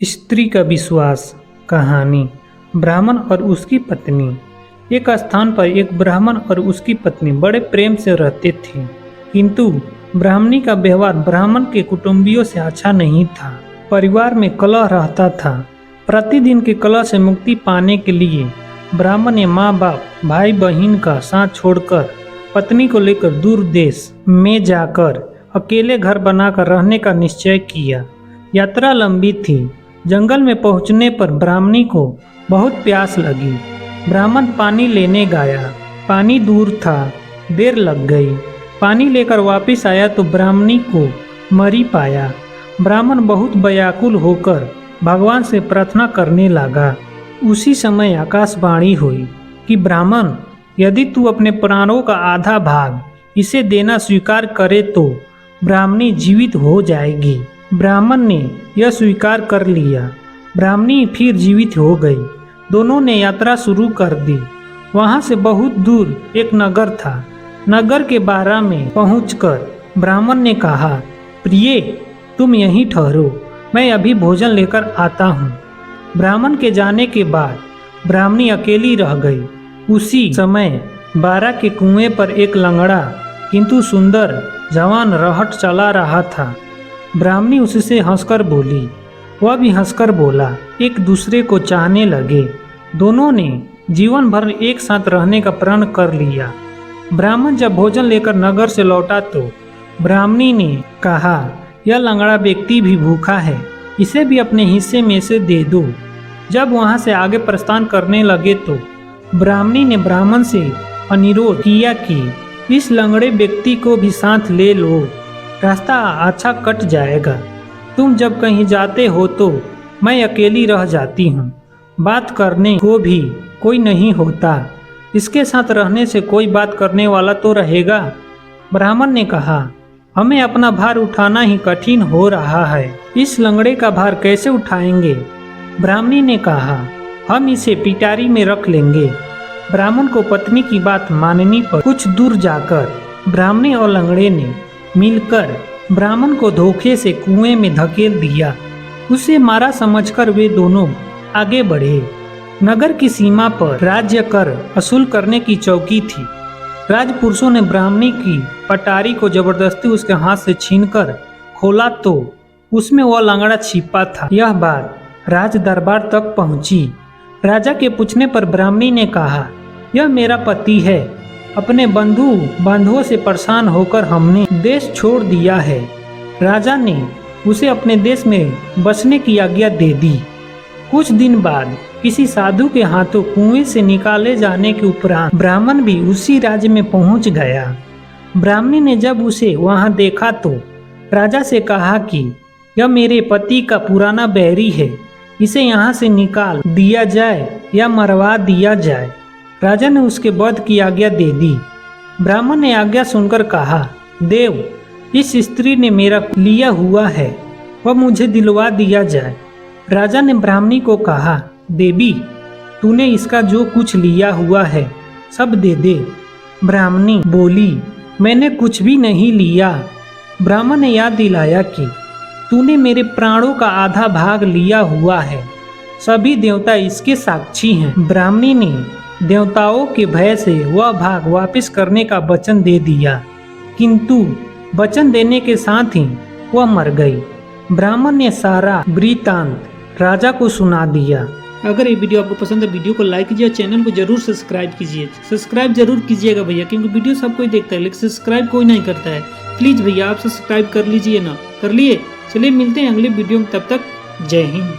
स्त्री का विश्वास। कहानी। ब्राह्मण और उसकी पत्नी। एक स्थान पर एक ब्राह्मण और उसकी पत्नी बड़े प्रेम से रहते थे, किंतु ब्राह्मणी का व्यवहार ब्राह्मण के कुटुंबियों से अच्छा नहीं था। परिवार में कलह रहता था। प्रतिदिन के कलह से मुक्ति पाने के लिए ब्राह्मण ने माँ बाप, भाई बहन का साथ छोड़कर पत्नी को लेकर दूर देश में जाकर अकेले घर बनाकर रहने का निश्चय किया। यात्रा लंबी थी। जंगल में पहुंचने पर ब्राह्मणी को बहुत प्यास लगी। ब्राह्मण पानी लेने गया। पानी दूर था, देर लग गई। पानी लेकर वापस आया तो ब्राह्मणी को मरी पाया। ब्राह्मण बहुत व्याकुल होकर भगवान से प्रार्थना करने लगा। उसी समय आकाशवाणी हुई कि ब्राह्मण, यदि तू अपने प्राणों का आधा भाग इसे देना स्वीकार करे तो ब्राह्मणी जीवित हो जाएगी। ब्राह्मण ने यह स्वीकार कर लिया। ब्राह्मणी फिर जीवित हो गई। दोनों ने यात्रा शुरू कर दी। वहां से बहुत दूर एक नगर था। नगर के बारा में पहुंचकर ब्राह्मण ने कहा, प्रिय, तुम यहीं ठहरो, मैं अभी भोजन लेकर आता हूँ। ब्राह्मण के जाने के बाद ब्राह्मणी अकेली रह गई। उसी समय बारा के कुएं पर एक लंगड़ा किंतु सुंदर जवान रहट चला रहा था। ब्राह्मणी उससे हंसकर बोली, वह भी हंसकर बोला। एक दूसरे को चाहने लगे। दोनों ने जीवन भर एक साथ रहने का प्रण कर लिया। ब्राह्मण जब भोजन लेकर नगर से लौटा तो ब्राह्मणी ने कहा, यह लंगड़ा व्यक्ति भी भूखा है, इसे भी अपने हिस्से में से दे दो। जब वहां से आगे प्रस्थान करने लगे तो ब्राह्मणी ने ब्राह्मण से अनुरोध किया कि इस लंगड़े व्यक्ति को भी साथ ले लो, रास्ता अच्छा कट जाएगा। तुम जब कहीं जाते हो तो मैं अकेली रह जाती हूँ, बात करने को भी कोई नहीं होता, इसके साथ रहने से कोई बात करने वाला तो रहेगा। ब्राह्मण ने कहा, हमें अपना भार उठाना ही कठिन हो रहा है, इस लंगड़े का भार कैसे उठाएंगे? ब्राह्मणी ने कहा, हम इसे पिटारी में रख लेंगे। ब्राह्मण को पत्नी की बात माननी पर कुछ दूर जाकर ब्राह्मणी और लंगड़े ने मिलकर ब्राह्मण को धोखे से कुएं में धकेल दिया। उसे मारा समझकर वे दोनों आगे बढ़े। नगर की सीमा पर राज्य कर वसूल करने की चौकी थी। राजपुरुषों ने ब्राह्मणी की पटारी को जबरदस्ती उसके हाथ से छीनकर खोला तो उसमें वह लंगड़ा छिपा था। यह बात राज दरबार तक पहुंची। राजा के पूछने पर ब्राह्मणी ने कहा, यह मेरा पति है, अपने बंधु बांधवों से परेशान होकर हमने देश छोड़ दिया है। राजा ने उसे अपने देश में बसने की आज्ञा दे दी। कुछ दिन बाद किसी साधु के हाथों कुएं से निकाले जाने के उपरांत ब्राह्मण भी उसी राज्य में पहुंच गया। ब्राह्मणी ने जब उसे वहां देखा तो राजा से कहा कि यह मेरे पति का पुराना बैरी है, इसे यहाँ से निकाल दिया जाए या मरवा दिया जाए। राजा ने उसके वध की आज्ञा दे दी। ब्राह्मण ने आज्ञा सुनकर कहा, देव, इस स्त्री ने मेरा लिया हुआ है, वह मुझे दिलवा दिया जाए। राजा ने ब्राह्मणी को कहा, देवी, तूने इसका जो कुछ लिया हुआ है सब दे दे। ब्राह्मणी बोली, मैंने कुछ भी नहीं लिया। ब्राह्मण ने याद दिलाया कि तूने मेरे प्राणों का आधा भाग लिया हुआ है, सभी देवता इसके साक्षी हैं। ब्राह्मणी ने देवताओं के भय से वह भाग वापस करने का वचन दे दिया, किंतु वचन देने के साथ ही वह मर गई। ब्राह्मण ने सारा वृत्तांत राजा को सुना दिया। अगर ये वीडियो आपको पसंद है, वीडियो को लाइक कीजिए, चैनल को जरूर सब्सक्राइब कीजिए। सब्सक्राइब जरूर कीजिएगा भैया, क्योंकि वीडियो सब कोई देखता है लेकिन सब्सक्राइब कोई नहीं करता है। प्लीज भैया आप सब्सक्राइब कर लीजिए ना। कर लिए? चलिए मिलते हैं अगले वीडियो में, तब तक जय हिंद।